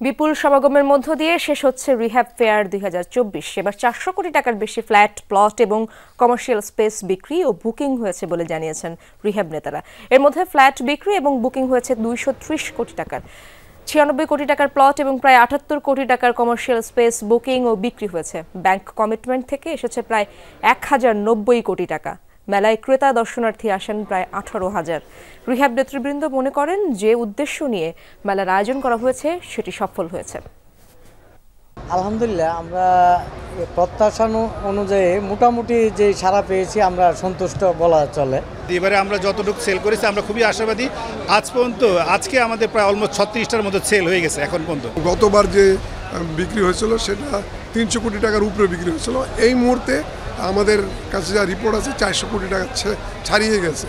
বিপুল সমাগমের মধ্য দিয়ে শেষ হচ্ছে রিহ্যাব ফেয়ার 2024। এবার 400 কোটি টাকার বেশি ফ্ল্যাট, প্লট এবং কমার্শিয়াল স্পেস বিক্রি ও বুকিং হয়েছে বলে জানিয়েছেন রিহ্যাব নেতারা। এর মধ্যে ফ্ল্যাট বিক্রি এবং বুকিং হয়েছে 230 কোটি টাকার, 96 কোটি টাকার প্লট এবং প্রায় 78 কোটি টাকার কমার্শিয়াল স্পেস বুকিং ও বিক্রি হয়েছে। ব্যাংক কমিটমেন্ট থেকে এসেছে প্রায় 1090 কোটি টাকা। মেলায় ক্রেতা দর্শনার্থী আসেন প্রায় 18,000। রিহ্যাব নেতৃবৃন্দ মনে করেন যে উদ্দেশ্য নিয়ে মেলার আয়োজন করা হয়েছে সেটি সফল হয়েছে। আলহামদুলিল্লাহ, আমরা প্রত্যাশা অনুযায়ী মোটামুটি যে সাড়া পেয়েছি আমরা সন্তুষ্ট বলা চলে। এবারে আমরা যতটুকু সেল করেছি আমরা খুবই আশাবাদী। আজ পর্যন্ত আজকে আমাদের প্রায় অলমোস্ট 36টার মতো সেল হয়ে গেছে এখন পর্যন্ত। গতবার যে বিক্রি হয়েছিল সেটা 300 কোটি টাকার উপরে বিক্রি হয়েছিল। এই মুহূর্তে আমাদের কাছে যা রিপোর্ট আছে 400 কোটি টাকা ছাড়িয়ে গেছে।